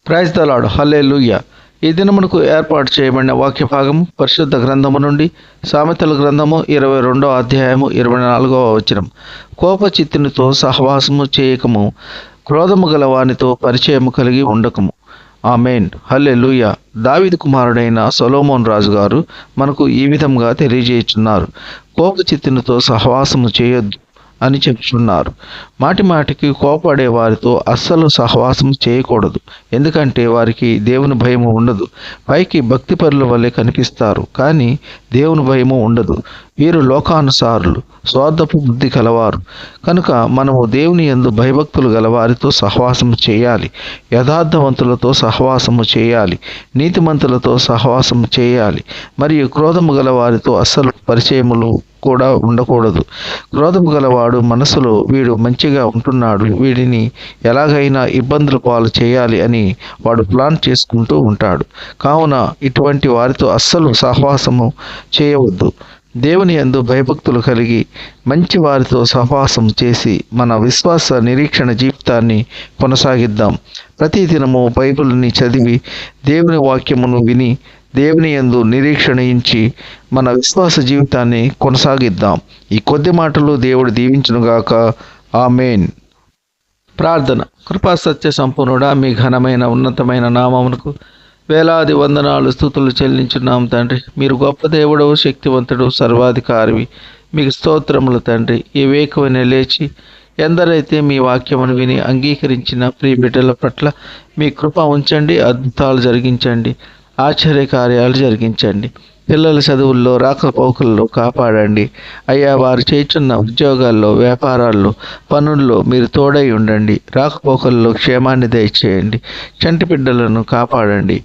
Praise the lord. హల్లెలూయా. ఈ దినమునకు ఏర్పాటు చేయబడిన వాక్య భాగము పరిశుద్ధ గ్రంథము నుండి సామెతల గ్రంథము 22వ అధ్యాయము 24వ వచనం. కోపచిత్తునితో సహవాసము చేయకము, క్రోధము గల వానితో పరిచయము కలిగి ఉండకము. ఆమేన్. హల్లెలూయా. దావీదు కుమారుడైన సొలొమోను రాజు గారు మనకు ఈ విధంగా తెలియజేయుచున్నారు. కోపచిత్తునితో సహవాసము చేయొద్దు అని చెప్తున్నారు. మాటి మాటికి కోపడే వారితో అస్సలు సహవాసం చేయకూడదు. ఎందుకంటే వారికి దేవుని భయము ఉండదు. పైకి భక్తిపరుల వల్లే కనిపిస్తారు, కానీ దేవుని భయము ఉండదు. వీరు లోకానుసారులు, స్వార్థపు బుద్ధి కలవారు. కనుక మనము దేవుని యందు భయభక్తులు గలవారితో సహవాసము చేయాలి. యథార్థవంతులతో సహవాసము చేయాలి. నీతిమంతులతో సహవాసము చేయాలి. మరియు క్రోధము గలవారితో అస్సలు పరిచయములు కూడా ఉండకూడదు. క్రోధము గలవాడు మనసులో వీడు మంచిగా ఉంటున్నాడు, వీడిని ఎలాగైనా ఇబ్బందుల పాలు చేయాలి అని వాడు ప్లాన్ చేసుకుంటూ ఉంటాడు. కావున ఇటువంటి వారితో అస్సలు సహవాసము చేయవద్దు. దేవుని యందు భయభక్తులు కలిగి మంచి వారితో సహవాసం చేసి మన విశ్వాస నిరీక్షణ జీవితాన్ని కొనసాగిద్దాం. ప్రతిదినము బైబిల్ని చదివి దేవుని వాక్యమును విని దేవుని యందు నిరీక్షణ ఇచ్చి మన విశ్వాస జీవితాన్ని కొనసాగిద్దాం. ఈ కొద్ది మాటలు దేవుడు దీవించునుగాక. ఆమేన్. ప్రార్థన. కృపా సత్య సంపూర్ణుడా, మీ ఘనమైన ఉన్నతమైన నామమునకు వేలాది వందనాలు స్తుతులు చెల్లించున్నాం తండ్రి. మీరు గొప్ప దేవుడు, శక్తివంతుడు, సర్వాధికారివి. మీకు స్తోత్రములు తండ్రి. ఈ వేకువనే లేచి ఎందరైతే మీ వాక్యమును విని అంగీకరించిన ప్రియ బిడ్డల పట్ల మీ కృప ఉంచండి. అద్భుతాలు జరిగించండి. ఆశ్చర్య కార్యాలు జరిగించండి. పిల్లల చదువుల్లో, రాకపోకల్లో కాపాడండి. అయ్యా, వారు చేస్తున్న ఉద్యోగాల్లో, వ్యాపారాల్లో, పనుల్లో మీరు తోడై ఉండండి. రాకపోకల్లో క్షేమాన్ని దయచేయండి. చంటి బిడ్డలను కాపాడండి.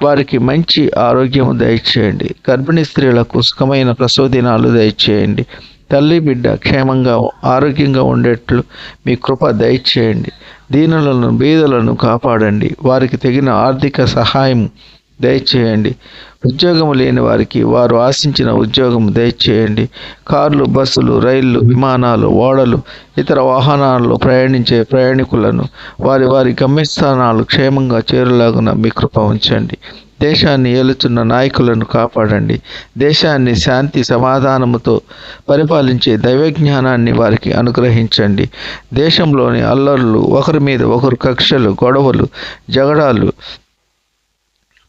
వారికి మంచి ఆరోగ్యము దయచేయండి. గర్భిణీ స్త్రీలకు సుఖమైన ప్రసవ దినాలు దయచేయండి. తల్లి బిడ్డ క్షేమంగా ఆరోగ్యంగా ఉండేట్లు మీ కృప దయచేయండి. దీనులను, బీదలను కాపాడండి. వారికి తగిన ఆర్థిక సహాయం దయచేయండి. ఉద్యోగము లేని వారికి వారు ఆశించిన ఉద్యోగం దయచేయండి. కార్లు, బస్సులు, రైళ్లు, విమానాలు, ఓడలు, ఇతర వాహనాల్లో ప్రయాణించే ప్రయాణికులను వారి వారి గమ్యస్థానాలు క్షేమంగా చేరులాగున మీ కృప ఉంచండి. దేశాన్ని ఏలుతున్న నాయకులను కాపాడండి. దేశాన్ని శాంతి సమాధానముతో పరిపాలించే దైవజ్ఞానాన్ని వారికి అనుగ్రహించండి. దేశంలోని అల్లర్లు, ఒకరి మీద ఒకరు కక్షలు, గొడవలు, జగడాలు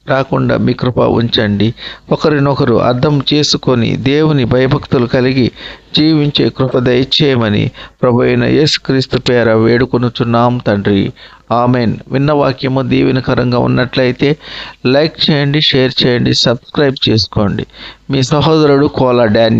రాకుండా మీ కృప ఉంచండి. ఒకరినొకరు అర్థం చేసుకొని దేవుని భయభక్తులు కలిగి జీవించే కృప దయచేయమని ప్రభువైన యేసుక్రీస్తు పేర వేడుకొనుచున్నాం తండ్రి. ఆమెన్. విన్న వాక్యము దీవెనకరంగా ఉన్నట్లయితే లైక్ చేయండి, షేర్ చేయండి, సబ్స్క్రైబ్ చేసుకోండి. మీ సహోదరుడు కోలా డానియల్.